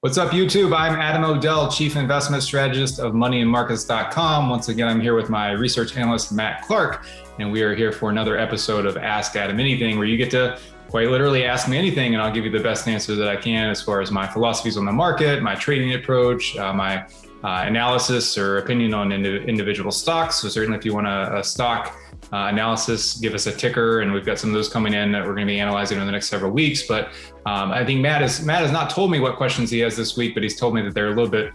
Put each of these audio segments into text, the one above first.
What's up, YouTube? I'm Adam O'Dell, Chief Investment Strategist of moneyandmarkets.com. Once again, I'm here with my research analyst, Matt Clark, and we are here for another episode of Ask Adam Anything, where you get to quite literally ask me anything, and I'll give you the best answer that I can as far as my philosophies on the market, my trading approach, my analysis or opinion on individual stocks. So certainly if you want a stock analysis, give us a ticker, and we've got some of those coming in that we're going to be analyzing over the next several weeks. But I think Matt has not told me what questions he has this week, but he's told me that they're a little bit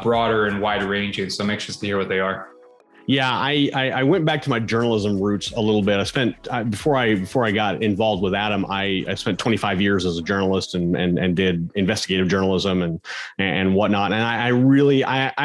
broader and wider ranging. So I'm anxious to hear what they are. Yeah, I went back to my journalism roots a little bit. I spent before I got involved with Adam, I spent 25 years as a journalist and did investigative journalism and whatnot. And I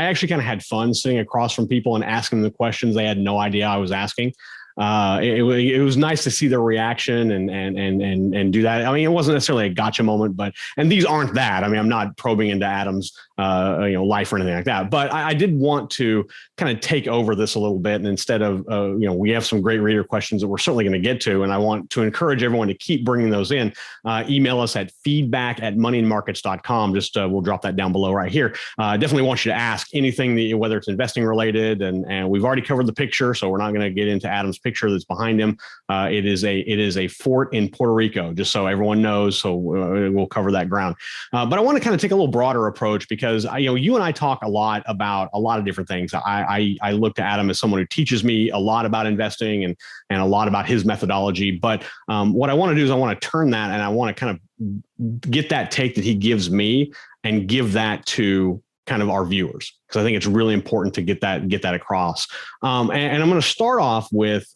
actually kind of had fun sitting across from people and asking them the questions they had no idea I was asking. It was nice to see their reaction and do that. I mean, it wasn't necessarily a gotcha moment, and these aren't that. I mean, I'm not probing into Adam's life or anything like that. But I did want to kind of take over this a little bit, and instead of we have some great reader questions that we're certainly going to get to, and I want to encourage everyone to keep bringing those in. Email us at feedback@moneyandmarkets.com. Just we'll drop that down below right here. Definitely want you to ask anything whether it's investing related, and we've already covered the picture, so we're not going to get into Adam's picture that's behind him. It is a fort in Puerto Rico, just so everyone knows. So we'll cover that ground. But I want to kind of take a little broader approach because you and I talk a lot about a lot of different things. I look to Adam as someone who teaches me a lot about investing and a lot about his methodology. But what I want to do is I want to turn that, and I want to kind of get that take that he gives me and give that to kind of our viewers, because I think it's really important to get that across. And I'm going to start off with,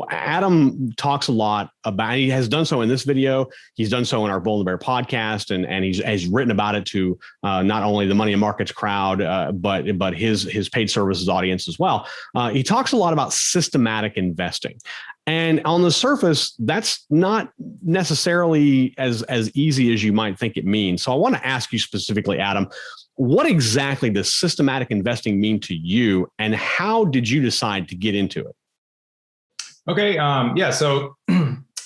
Adam talks a lot about, he has done so in this video. He's done so in our Bull and the Bear podcast, and he's written about it to not only the Money and Markets crowd, but his paid services audience as well. He talks a lot about systematic investing. And on the surface, that's not necessarily as easy as you might think it means. So I want to ask you specifically, Adam, what exactly does systematic investing mean to you, and how did you decide to get into it? Okay. So,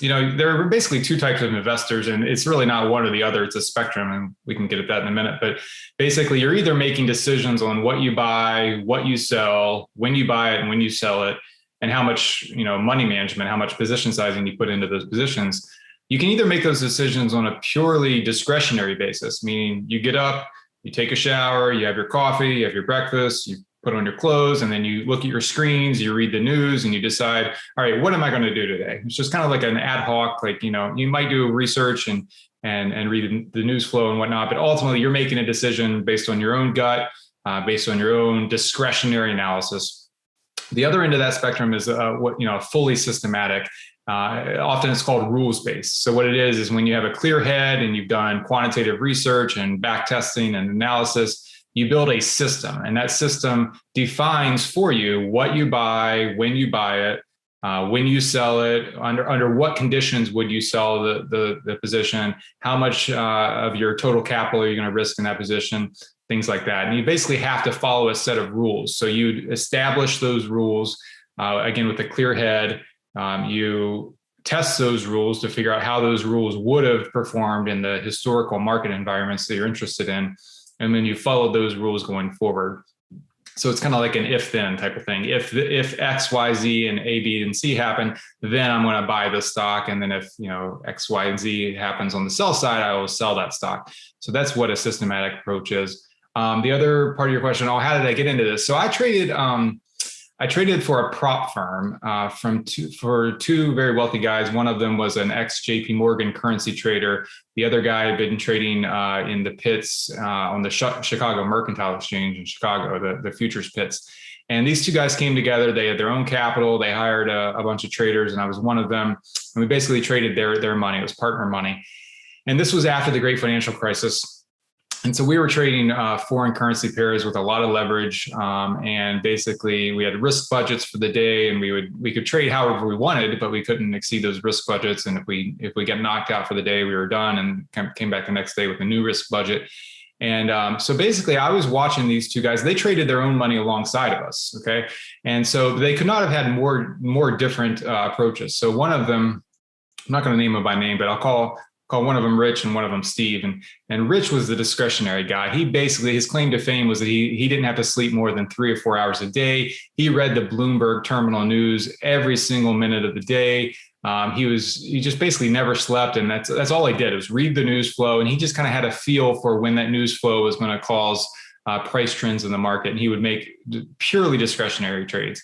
there are basically two types of investors, and it's really not one or the other. It's a spectrum, and we can get at that in a minute. But basically, you're either making decisions on what you buy, what you sell, when you buy it and when you sell it, and how much, money management, how much position sizing you put into those positions. You can either make those decisions on a purely discretionary basis, meaning you get up, you take a shower, you have your coffee, you have your breakfast, you put on your clothes, and then you look at your screens, you read the news, and you decide, all right, what am I going to do today? It's just kind of like an ad hoc, you might do research and read the news flow and whatnot, but ultimately you're making a decision based on your own gut, based on your own discretionary analysis. The other end of that spectrum is fully systematic. Often it's called rules-based. So what it is when you have a clear head and you've done quantitative research and back testing and analysis, you build a system, and that system defines for you what you buy, when you buy it, when you sell it, under what conditions would you sell the position, how much of your total capital are you going to risk in that position, things like that. And you basically have to follow a set of rules. So you establish those rules, again, with a clear head. You test those rules to figure out how those rules would have performed in the historical market environments that you're interested in. And then you follow those rules going forward. So it's kind of like an if-then type of thing. If X, Y, Z, and A, B, and C happen, then I'm going to buy the stock. And then if X, Y, and Z happens on the sell side, I will sell that stock. So that's what a systematic approach is. The other part of your question, how did I get into this? So I traded for a prop firm for two very wealthy guys. One of them was an ex-JP Morgan currency trader. The other guy had been trading in the pits on the Chicago Mercantile Exchange in Chicago, the futures pits. And these two guys came together. They had their own capital. They hired a bunch of traders, and I was one of them. And we basically traded their money. It was partner money. And this was after the great financial crisis. And so we were trading foreign currency pairs with a lot of leverage, and basically we had risk budgets for the day, and we could trade however we wanted, but we couldn't exceed those risk budgets. And if we get knocked out for the day, we were done and came back the next day with a new risk budget. And so basically, I was watching these two guys. They traded their own money alongside of us, okay, and so they could not have had more different approaches. So one of them, I'm not going to name him by name, but I'll call call one of them Rich and one of them Steve. And Rich was the discretionary guy. He basically, his claim to fame was that he didn't have to sleep more than 3 or 4 hours a day. He read the Bloomberg terminal news every single minute of the day. He just basically never slept. And that's all he did, was read the news flow. And he just kind of had a feel for when that news flow was going to cause price trends in the market. And he would make purely discretionary trades.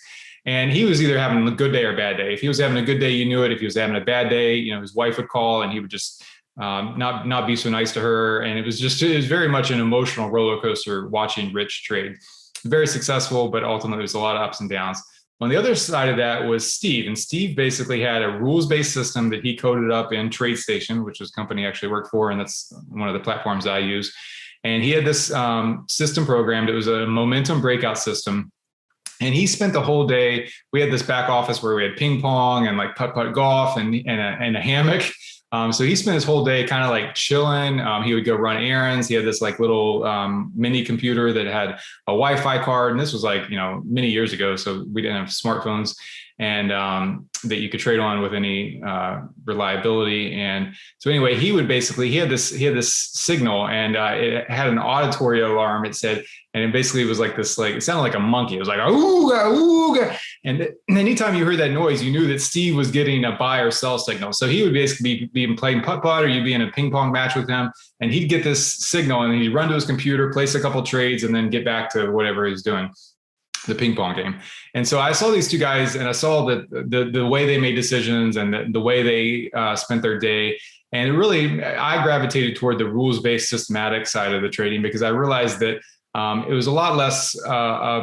And he was either having a good day or a bad day. If he was having a good day, you knew it. If he was having a bad day, his wife would call and he would just not be so nice to her. And it was very much an emotional roller coaster watching Rich trade. Very successful, but ultimately there's a lot of ups and downs. On the other side of that was Steve. And Steve basically had a rules-based system that he coded up in TradeStation, which was a company I actually worked for. And that's one of the platforms I use. And he had this system programmed. It was a momentum breakout system. And he spent the whole day. We had this back office where we had ping pong and like putt-putt golf and a hammock. So he spent his whole day kind of like chilling. He would go run errands. He had this like little mini computer that had a Wi-Fi card. And this was like, many years ago. So we didn't have smartphones and that you could trade on with any reliability. And so anyway, he had this signal and it had an auditory alarm. It said, and it basically was like this, like, it sounded like a monkey. It was like, ooga, ooga. And anytime you heard that noise, you knew that Steve was getting a buy or sell signal. So he would basically be playing putt-putt, or you'd be in a ping pong match with him, and he'd get this signal and he'd run to his computer, place a couple trades, and then get back to whatever he's doing, the ping pong game. And so I saw these two guys and I saw the way they made decisions and the way they spent their day. And really, I gravitated toward the rules-based systematic side of the trading because I realized that it was a lot less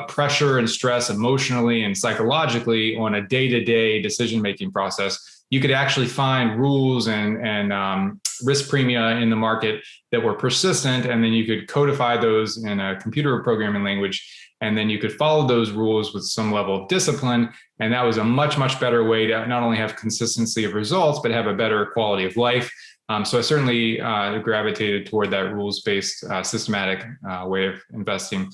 pressure and stress emotionally and psychologically on a day-to-day decision-making process. You could actually find rules and risk premia in the market that were persistent, and then you could codify those in a computer programming language, and then you could follow those rules with some level of discipline. And that was a much, much better way to not only have consistency of results, but have a better quality of life. So I certainly gravitated toward that rules-based systematic way of investing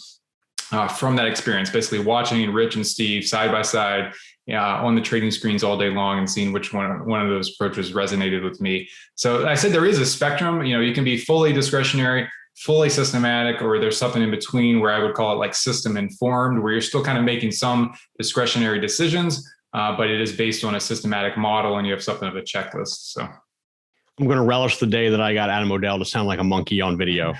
from that experience, basically watching Rich and Steve side by side on the trading screens all day long and seeing which one of those approaches resonated with me. So I said there is a spectrum. You can be fully discretionary, fully systematic, or there's something in between where I would call it like system informed, where you're still kind of making some discretionary decisions, but it is based on a systematic model and you have something of a checklist. So I'm going to relish the day that I got Adam O'Dell to sound like a monkey on video.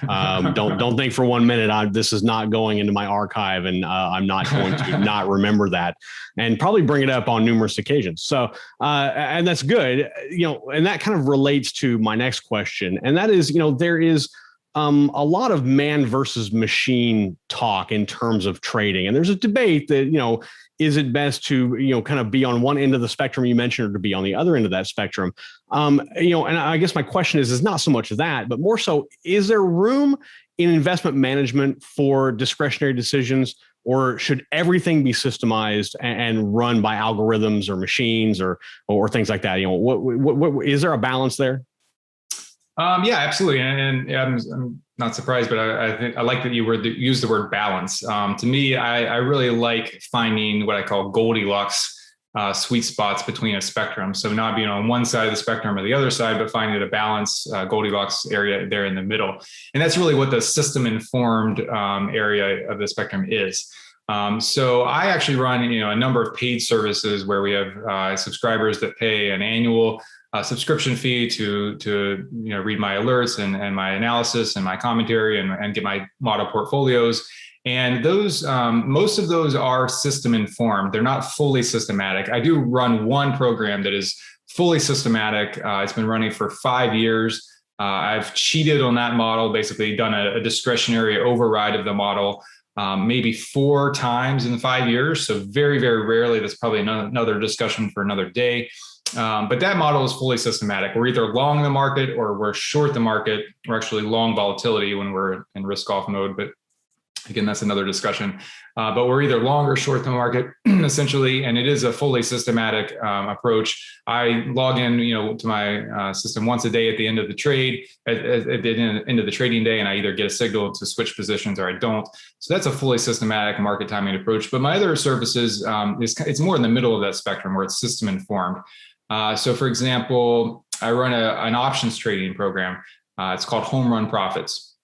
Don't think for 1 minute this is not going into my archive, and I'm not going to not remember that, and probably bring it up on numerous occasions. So, and that's good, and that kind of relates to my next question, and that is, there is a lot of man versus machine talk in terms of trading, and there's a debate that is it best to, kind of be on one end of the spectrum you mentioned, or to be on the other end of that spectrum? And I guess my question is not so much that, but more so, is there room in investment management for discretionary decisions, or should everything be systemized and run by algorithms or machines or things like that? What is there a balance there? Yeah, absolutely. And I'm not surprised, but I think I like that you use the word balance. To me, I really like finding what I call Goldilocks sweet spots between a spectrum. So not being on one side of the spectrum or the other side, but finding a balance Goldilocks area there in the middle. And that's really what the system informed area of the spectrum is. So I actually run, a number of paid services where we have subscribers that pay an annual subscription fee to read my alerts and my analysis and my commentary and get my model portfolios. And those most of those are system informed. They're not fully systematic. I do run one program that is fully systematic. It's been running for 5 years. I've cheated on that model, basically done a discretionary override of the model maybe 4 times in 5 years. So very, very rarely. That's probably another discussion for another day. But that model is fully systematic. We're either long the market or we're short the market. We're actually long volatility when we're in risk off mode. But again, that's another discussion. But we're either long or short the market, essentially, and it is a fully systematic approach. I log in, to my system once a day at the end of the trade, at the end of the trading day, and I either get a signal to switch positions or I don't. So that's a fully systematic market timing approach. But my other services, it's more in the middle of that spectrum where it's system informed. So for example, I run an options trading program. It's called Home Run Profits.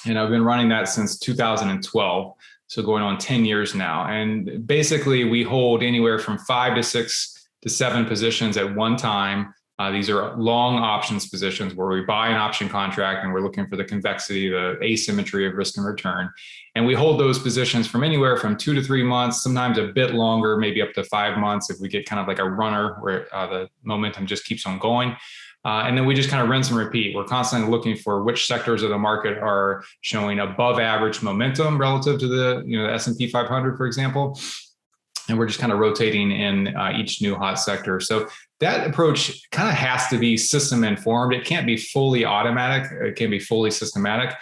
And I've been running that since 2012. So going on 10 years now. And basically we hold anywhere from 5 to 6 to 7 positions at one time. These are long options positions where we buy an option contract and we're looking for the convexity, the asymmetry of risk and return. And we hold those positions from anywhere from 2 to 3 months, sometimes a bit longer, maybe up to 5 months if we get kind of like a runner where the momentum just keeps on going. And then we just kind of rinse and repeat. We're constantly looking for which sectors of the market are showing above average momentum relative to the S&P 500, for example. And we're just kind of rotating in each new hot sector. So that approach kind of has to be system informed. It can't be fully automatic. It can be fully systematic.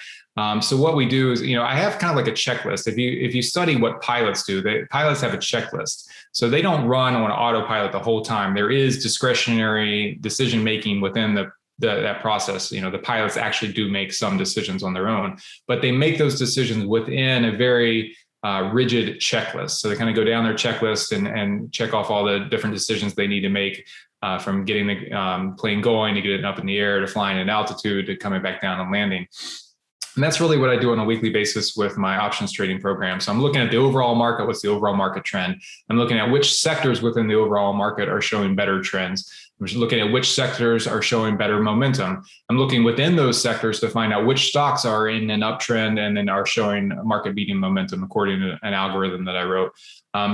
So what we do is, I have kind of like a checklist. If you study what pilots do, pilots have a checklist. So they don't run on autopilot the whole time. There is discretionary decision making within that process. The pilots actually do make some decisions on their own, but they make those decisions within a very rigid checklist. So they kind of go down their checklist and check off all the different decisions they need to make, from getting the plane going, to getting up in the air, to flying at altitude, to coming back down and landing. And that's really what I do on a weekly basis with my options trading program. So I'm looking at the overall market. What's the overall market trend? I'm looking at which sectors within the overall market are showing better trends. I'm just looking at which sectors are showing better momentum. I'm looking within those sectors to find out which stocks are in an uptrend and then are showing market beating momentum according to an algorithm that I wrote.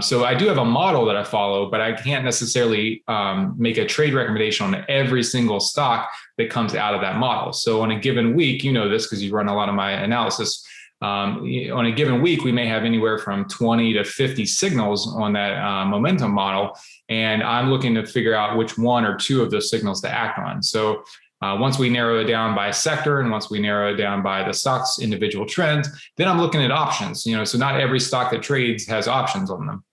So I do have a model that I follow, but I can't necessarily make a trade recommendation on every single stock that comes out of that model. So on a given week, you know this because you run a lot of my analysis. On a given week, we may have anywhere from 20 to 50 signals on that momentum model. And I'm looking to figure out which one or two of those signals to act on. So once we narrow it down by sector and once we narrow it down by the stock's individual trends, then I'm looking at options. So not every stock that trades has options on them.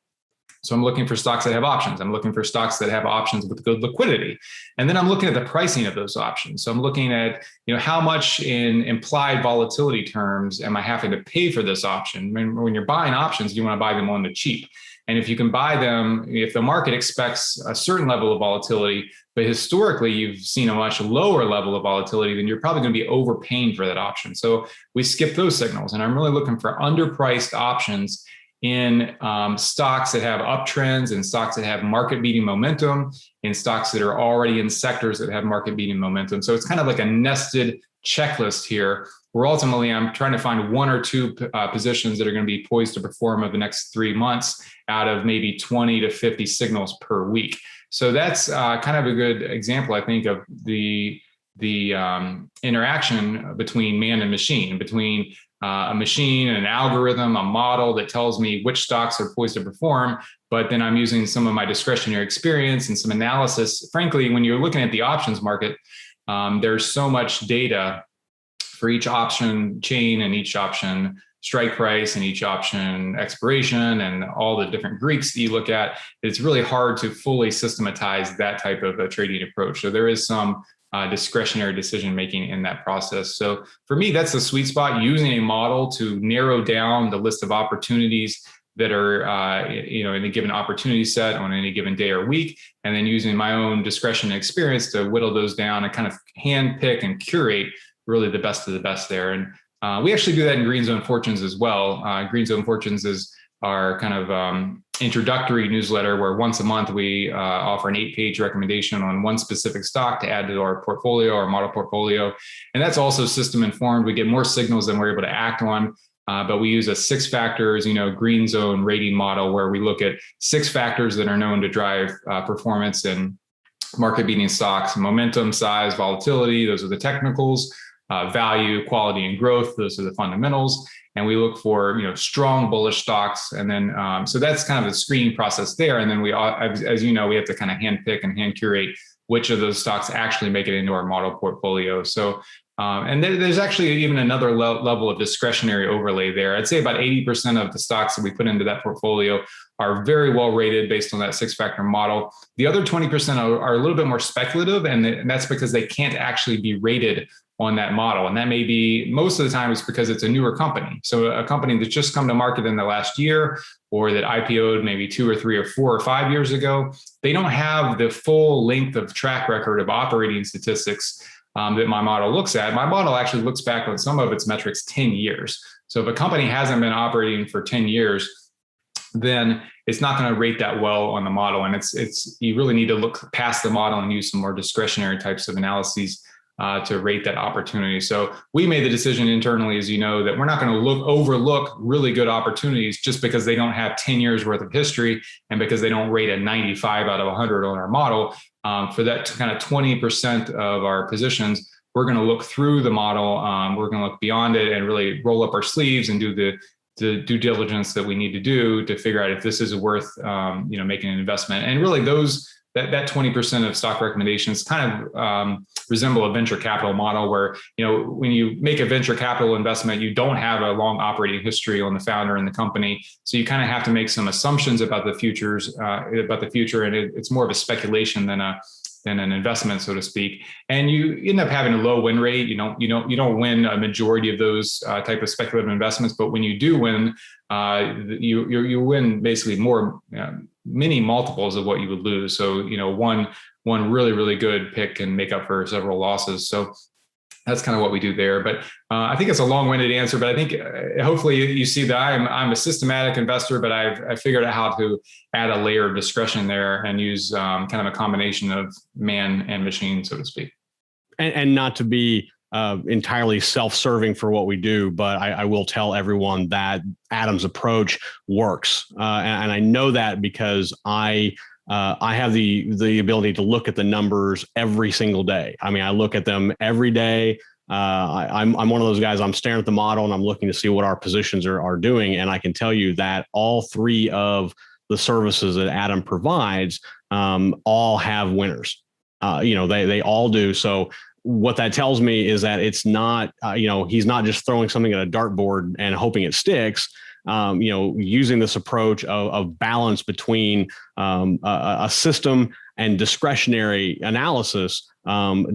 So I'm looking for stocks that have options. I'm looking for stocks that have options with good liquidity. And then I'm looking at the pricing of those options. So I'm looking at, how much in implied volatility terms am I having to pay for this option? When you're buying options, you want to buy them on the cheap. And if you can buy them, if the market expects a certain level of volatility, but historically you've seen a much lower level of volatility, then you're probably going to be overpaying for that option. So we skip those signals. And I'm really looking for underpriced options in stocks that have uptrends, and stocks that have market beating momentum, in stocks that are already in sectors that have market beating momentum. So it's kind of like a nested checklist here, where ultimately I'm trying to find one or two positions that are going to be poised to perform over the next 3 months out of maybe 20 to 50 signals per week. So that's kind of a good example, I think, of the interaction between man and machine, between a machine, an algorithm, a model that tells me which stocks are poised to perform, but then I'm using some of my discretionary experience and some analysis. Frankly, when you're looking at the options market, there's so much data for each option chain and each option strike price and each option expiration and all the different Greeks that you look at. It's really hard to fully systematize that type of a trading approach. So there is some discretionary decision making in that process. So for me, that's the sweet spot, using a model to narrow down the list of opportunities that are in a given opportunity set on any given day or week, and then using my own discretion and experience to whittle those down and kind of hand pick and curate really the best of the best there. And we actually do that in Green Zone Fortunes as well. Green Zone Fortunes is our kind of introductory newsletter where once a month we offer an 8-page recommendation on one specific stock to add to our portfolio, our model portfolio. And that's also system informed. We get more signals than we're able to act on. But we use a 6 factors, green zone rating model where we look at 6 factors that are known to drive performance in market beating stocks: momentum, size, volatility. Those are the technicals. Value, quality, and growth. Those are the fundamentals. And we look for, strong bullish stocks. And then, so that's kind of the screening process there. And then we, as you know, we have to kind of hand pick and hand curate which of those stocks actually make it into our model portfolio. So, and there's actually even another level of discretionary overlay there. I'd say about 80% of the stocks that we put into that portfolio are very well rated based on that 6-factor model. The other 20% are a little bit more speculative, and that's because they can't actually be rated on that model. And that may be, most of the time, it's because it's a newer company. So a company that's just come to market in the last year, or that IPO'd maybe 2 or 3 or 4 or 5 years ago, they don't have the full length of track record of operating statistics that my model looks at. My model actually looks back on some of its metrics 10 years. So if a company hasn't been operating for 10 years, then it's not going to rate that well on the model. And it's you really need to look past the model and use some more discretionary types of analyses to rate that opportunity. So we made the decision internally, as you know, that we're not going to overlook really good opportunities just because they don't have 10 years worth of history and because they don't rate a 95 out of 100 on our model. For that kind of 20% of our positions, we're going to look through the model. We're going to look beyond it and really roll up our sleeves and do the due diligence that we need to do to figure out if this is worth making an investment. And really that 20% of stock recommendations kind of resemble a venture capital model where, when you make a venture capital investment, you don't have a long operating history on the founder and the company. So you kind of have to make some assumptions about the future. And it's more of a speculation than an investment, so to speak. And you end up having a low win rate. You don't win a majority of those type of speculative investments, but when you do win, you win basically more, many multiples of what you would lose. So, one really, really good pick can make up for several losses. So that's kind of what we do there. But I think it's a long-winded answer, but I think hopefully you see that I'm a systematic investor, but I figured out how to add a layer of discretion there and use kind of a combination of man and machine, so to speak. And not to be entirely self-serving for what we do, but I will tell everyone that Adam's approach works. And I know that because I have the ability to look at the numbers every single day. I mean, I look at them every day. I'm one of those guys. I'm staring at the model and I'm looking to see what our positions are doing. And I can tell you that all 3 of the services that Adam provides all have winners. They all do. So what that tells me is that it's not, he's not just throwing something at a dartboard and hoping it sticks. Using this approach of balance between a system and discretionary analysis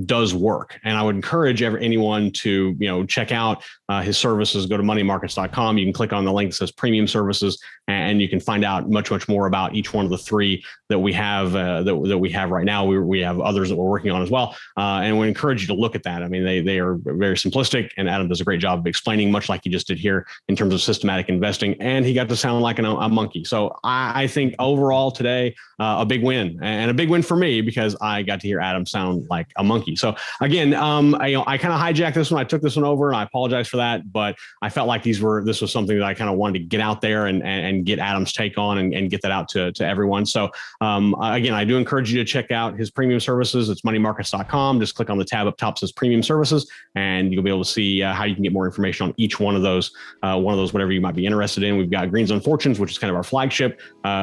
does work. And I would encourage anyone to, check out his services. Go to moneymarkets.com. You can click on the link that says premium services, and you can find out much, much more about each one of the 3 that we have that we have right now. We have others that we're working on as well. And we encourage you to look at that. I mean, they are very simplistic, and Adam does a great job of explaining, much like he just did here in terms of systematic investing. And he got to sound like a monkey. So I think overall today, a big win, and a big win for me because I got to hear Adam sound like a monkey. So again, I kind of hijacked this one. I took this one over, and I apologize for that, but I felt like this was something that I kind of wanted to get out there and get Adam's take on and get that out to everyone. So again, I do encourage you to check out his premium services. It's moneymarkets.com. Just click on the tab up top that says premium services, and you'll be able to see how you can get more information on each one of those, whatever you might be interested in. We've got Green Zone Fortunes, which is kind of our flagship.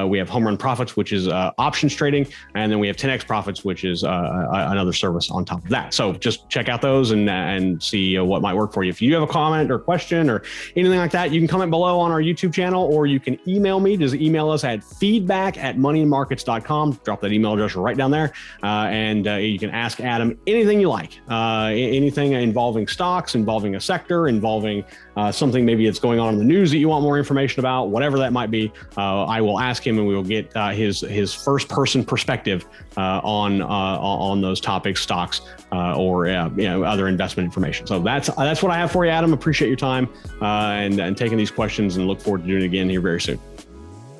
We have Home Run Profits, which is options trading. And then we have 10X Profits, which is another service on top of that. So just check out those and see what might work for you. If you have a comment or question or anything like that, you can comment below on our YouTube channel, or you can email me. Just email us at feedback@moneymarkets.com. Drop that email address right down there. And you can ask Adam anything you like, anything involving stocks, involving a sector, involving something maybe that's going on in the news that you want more information about, whatever that might be. I will ask him, and we will get his first person perspective on those topics, stocks, or other investment information. So that's what I have for you, Adam. Appreciate your time and taking these questions, and look forward to doing it again here very soon.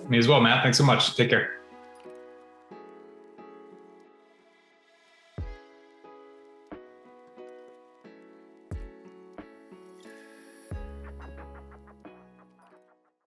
Me as well, Matt. Thanks so much. Take care.